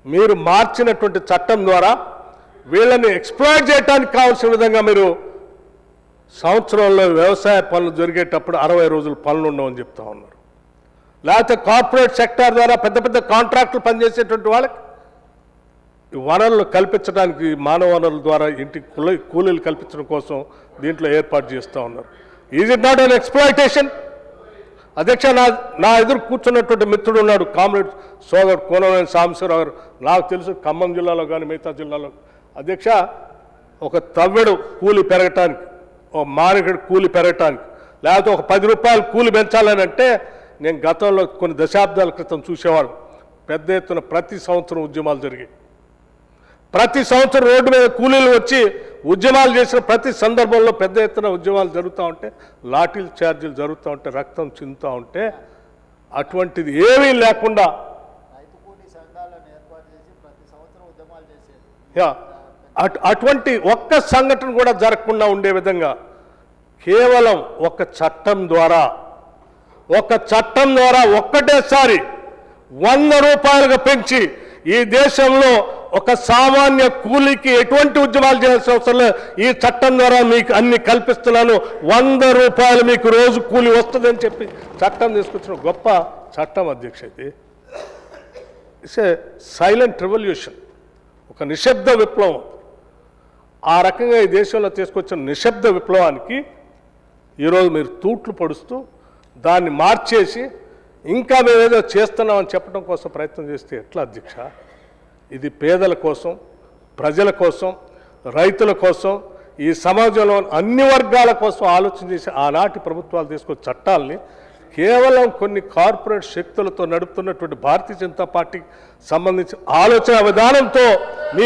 మీరు మార్చినటువంటి చట్టం ద్వారా వీళ్ళని ఎక్స్‌ప్లాయిట్ చేయడానికి కావాల్సిన విధంగా మీరు సంవత్సరంలో వ్యవసాయ పనులు జరిగేటప్పుడు 60 రోజులు పనులు ఉండవని చెప్తా ఉన్నారు. లేకపోతే కార్పొరేట్ సెక్టార్ ద్వారా పెద్ద పెద్ద కాంట్రాక్టులు పనిచేసేటువంటి వాళ్ళకి వనరులు కల్పించడానికి మానవ వనరుల ద్వారా ఇంటికి కూలీలు కల్పించడం కోసం దీంట్లో ఏర్పాటు చేస్తూ ఉన్నారు. Is it not an exploitation? అధ్యక్ష, నా ఎదురు కూర్చున్నటువంటి మిత్రుడు ఉన్నాడు, కామ్రేడ్ సోదరుడు కోనవేని సాంబశివరావు గారు. నాకు తెలుసు ఖమ్మం జిల్లాలో కానీ మిగతా జిల్లాలో. అధ్యక్ష, ఒక తవ్వెడు కూలి పెరగటానికి, ఒక మానికడు కూలి పెరగటానికి, లేకపోతే ఒక 10 రూపాయలు కూలి పెంచాలని అంటే నేను గతంలో కొన్ని దశాబ్దాల క్రితం చూసేవాడు. పెద్ద ఎత్తున ప్రతి సంవత్సరం ఉద్యమాలు జరిగాయి. ప్రతి సంవత్సరం రోడ్డు మీద కూలీలు వచ్చి ఉద్యమాలు చేసిన ప్రతి సందర్భంలో పెద్ద ఎత్తున ఉద్యమాలు జరుగుతూ ఉంటే, లాఠీల ఛార్జీలు జరుగుతూ ఉంటే, రక్తం చిందుతూ ఉంటే, అటువంటిది ఏమీ లేకుండా అటువంటి ఒక్క సంఘటన కూడా జరగకుండా ఉండే విధంగా కేవలం ఒక చట్టం ద్వారా ఒక్కటేసారి 100 రూపాయలుగా పెంచి ఈ దేశంలో ఒక సామాన్య కూలీకి ఎటువంటి ఉద్యమాలు చేయాల్సిన అవసరం లేదు. ఈ చట్టం ద్వారా మీకు అన్ని కల్పిస్తున్నాను, 100 రూపాయలు మీకు రోజు కూలి వస్తుందని చెప్పి చట్టం తీసుకొచ్చిన గొప్ప చట్టం అధ్యక్ష. ఇది ఇట్స్ ఏ సైలెంట్ రెవల్యూషన్, ఒక నిశ్శబ్ద విప్లవం. ఆ రకంగా ఈ దేశంలో తీసుకొచ్చిన నిశ్శబ్ద విప్లవానికి ఈరోజు మీరు తూట్లు పొడుస్తూ దాన్ని మార్చేసి ఇంకా మేమేదో చేస్తున్నామని చెప్పడం కోసం ప్రయత్నం చేస్తే ఎట్లా అధ్యక్ష? ఇది పేదల కోసం, ప్రజల కోసం, రైతుల కోసం, ఈ సమాజంలో అన్ని వర్గాల కోసం ఆలోచన చేసి ఆనాటి ప్రభుత్వాలు తీసుకొచ్చే చట్టాలని కేవలం కొన్ని కార్పొరేట్ శక్తులతో నడుపుతున్నటువంటి భారతీయ జనతా పార్టీకి సంబంధించిన ఆలోచన విధానంతో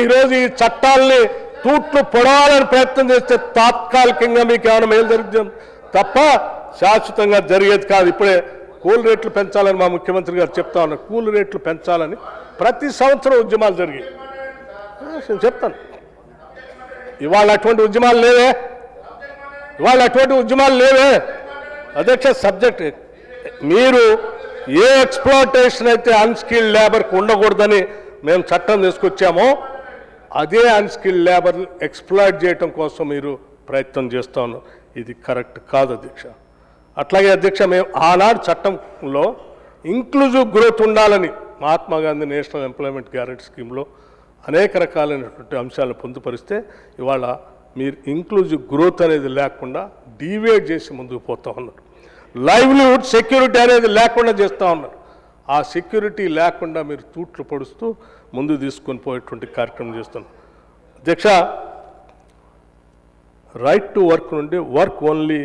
ఈరోజు ఈ చట్టాలని తూట్లు పొడవాలని ప్రయత్నం చేస్తే తాత్కాలికంగా మీకు ఏమైనా మేలు జరుగుతుంది తప్ప శాశ్వతంగా జరిగేది కాదు. ఇప్పుడే కూల్ రేట్లు పెంచాలని మా ముఖ్యమంత్రి గారు చెప్తా ఉన్నారు. కూల్ రేట్లు పెంచాలని ప్రతి సంవత్సరం ఉద్యమాలు జరిగాయి. నేను చెప్తాను, ఇవాళ అటువంటి ఉద్యమాలు లేవే. అధ్యక్ష, సబ్జెక్ట్ మీరు ఏ ఎక్స్‌ప్లాయిటేషన్ అయితే అన్‌స్కిల్డ్ లేబర్కి ఉండకూడదని మేము చట్టం తీసుకొచ్చామో అదే అన్‌స్కిల్డ్ లేబర్ ఎక్స్‌ప్లాయిట్ చేయటం కోసం మీరు ప్రయత్నం చేస్తూ ఉన్నారు. ఇది కరెక్ట్ కాదు అధ్యక్ష. అట్లాగే అధ్యక్ష, మేము ఆనాడు చట్టంలో ఇంక్లూజివ్ గ్రోత్ ఉండాలని Mahatma Gandhi national employment guarantee స్కీమ్లో అనేక రకాలైనటువంటి అంశాలను పొందుపరిస్తే ఇవాళ మీరు ఇంక్లూజివ్ గ్రోత్ అనేది లేకుండా డీవియేట్ చేసి ముందుకు పోతూ ఉన్నారు. లైవ్లీహుడ్ సెక్యూరిటీ అనేది లేకుండా చేస్తూ ఉన్నారు. ఆ సెక్యూరిటీ లేకుండా మీరు తూట్లు పొడుస్తూ ముందుకు తీసుకొని పోయేటువంటి కార్యక్రమం చేస్తున్నారు. అధ్యక్ష, రైట్ టు వర్క్ నుండి work only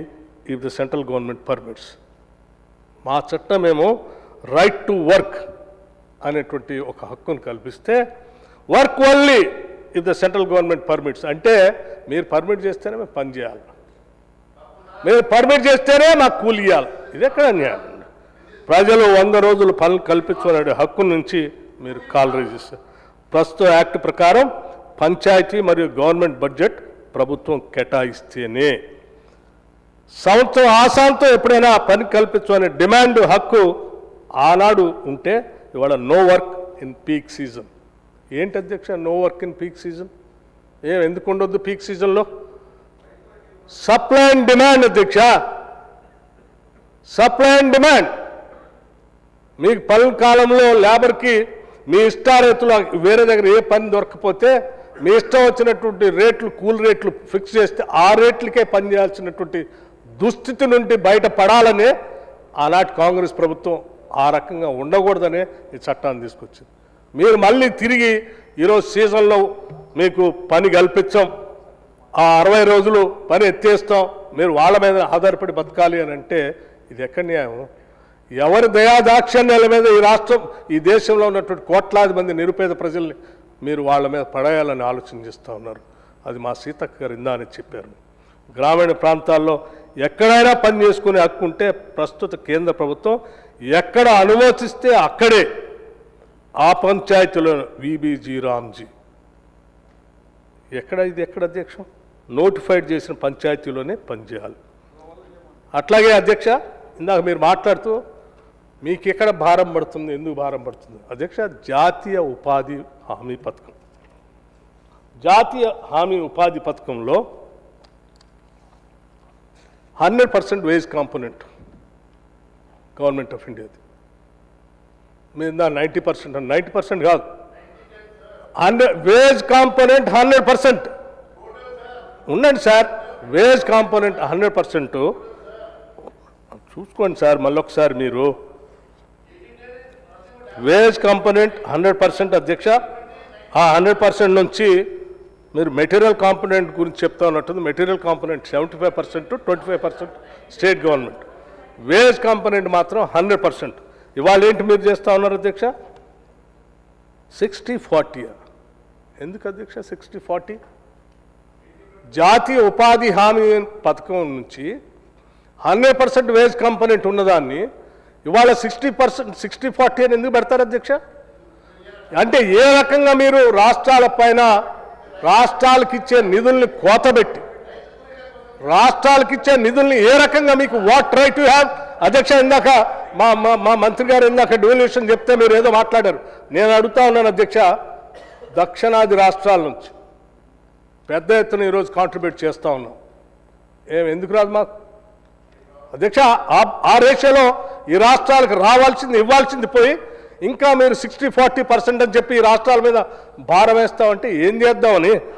if the central government permits. మా చట్టం ఏమో రైట్ టు వర్క్ అనేటువంటి ఒక హక్కును కల్పిస్తే work only if the central government permits అంటే మీరు పర్మిట్ చేస్తేనే మేము పని చేయాలి, మీరు పర్మిట్ చేస్తేనే మాకు కూలి ఇవ్వాలి. ఇది ఎక్కడ అన్యాయం? ప్రజలు 100 రోజులు పనులు కల్పించుకునే హక్కు నుంచి మీరు కాల్ రైజ్ చేస్తారు. ప్రస్తుత యాక్ట్ ప్రకారం పంచాయతీ మరియు గవర్నమెంట్ బడ్జెట్ ప్రభుత్వం కేటాయిస్తేనే సంవత్సరం ఆశాంతో ఎప్పుడైనా పని కల్పించు అనే డిమాండ్ హక్కు ఆనాడు ఉంటే ఇవాళ no work in peak season. ఏంటి అధ్యక్ష no work in peak season? ఎందుకు ఉండొద్దు పీక్ సీజన్లో? సప్లై అండ్ డిమాండ్ అధ్యక్ష, సప్లై అండ్ డిమాండ్. మీకు పనుల కాలంలో లేబర్కి మీ ఇష్టారీతులు వేరే దగ్గర ఏ పని దొరకకపోతే మీ ఇష్టం వచ్చినటువంటి రేట్లు కూల్ రేట్లు ఫిక్స్ చేస్తే ఆ రేట్లకే పని చేయాల్సినటువంటి దుస్థితి నుండి బయటపడాలనే ఆనాటి కాంగ్రెస్ ప్రభుత్వం ఆ రకంగా ఉండకూడదనే ఈ చట్టాన్ని తీసుకొచ్చింది. మీరు మళ్ళీ తిరిగి ఈరోజు సీజన్లో మీకు పని కల్పించాం, ఆ 60 రోజులు పని ఎత్తేస్తాం, మీరు వాళ్ళ మీద ఆధారపడి బతకాలి అని అంటే ఇది ఎక్కడ న్యాయం? ఎవరి దయాదాక్షిణ్యాల మీద ఈ రాష్ట్రం ఈ దేశంలో ఉన్నటువంటి కోట్లాది మంది నిరుపేద ప్రజల్ని మీరు వాళ్ళ మీద పడేయాలని ఆలోచన చేస్తూ ఉన్నారు. అది మా సీతక్క గారు ఇందాని చెప్పారు. గ్రామీణ ప్రాంతాల్లో ఎక్కడైనా పని చేసుకునే హక్కు ఉంటే ప్రస్తుత కేంద్ర ప్రభుత్వం ఎక్కడ అనుమతిస్తే అక్కడే ఆ పంచాయతీలో విబిజీ రామ్జీ ఎక్కడ అధ్యక్ష నోటిఫైడ్ చేసిన పంచాయతీలోనే పనిచేయాలి. అట్లాగే అధ్యక్ష ఇందాక మీరు మాట్లాడుతూ మీకు ఎక్కడ భారం పడుతుంది, ఎందుకు భారం పడుతుంది? అధ్యక్ష, జాతీయ ఉపాధి హామీ పథకం, జాతీయ హామీ ఉపాధి పథకంలో 100% వేజ్ కాంపోనెంట్ గవర్నమెంట్ ఆఫ్ ఇండియాది. మీరు 90% 90% కాదు, 100 వేజ్ కాంపోనెంట్ 100%. ఉండండి సార్, వేజ్ కాంపోనెంట్ 100%. చూసుకోండి సార్, మళ్ళొకసారి మీరు వేజ్ కాంపోనెంట్ 100% అధ్యక్ష. ఆ 100% నుంచి మీరు మెటీరియల్ కాంపోనెంట్ గురించి చెప్తా ఉన్నట్టుంది. Material component 75%, 25% state government. Wage component మాత్రం 100%. ఇవాళ ఏంటి మీరు చేస్తూ ఉన్నారు అధ్యక్ష? 60-40. ఎందుకు అధ్యక్ష 60-40? జాతీయ ఉపాధి హామీ పథకం నుంచి 100% వేజ్ కాంపోనెంట్ ఉన్నదాన్ని ఇవాళ 60% అని ఎందుకు పెడతారు అధ్యక్ష? అంటే ఏ రకంగా మీరు రాష్ట్రాలకు ఇచ్చే నిధుల్ని కోతబెట్టి, రాష్ట్రాలకు ఇచ్చే నిధుల్ని ఏ రకంగా మీకు వాట్ రైట్ యు హ్యావ్? అధ్యక్ష, ఇందాక మా మంత్రి గారు ఇందాక డివల్యూషన్ చెప్తే మీరు ఏదో మాట్లాడారు. నేను అడుగుతా ఉన్నాను అధ్యక్ష, దక్షిణాది రాష్ట్రాల నుంచి పెద్ద ఎత్తున ఈరోజు కాంట్రిబ్యూట్ చేస్తూ ఉన్నాం. ఎందుకు రాదు మాకు అధ్యక్ష? ఆ రేషియోలో ఈ రాష్ట్రాలకు రావాల్సింది ఇవ్వాల్సింది పోయి ఇంకా మీరు 60-40% అని చెప్పి ఈ రాష్ట్రాల మీద భారం వేస్తామంటే ఏం చేద్దామని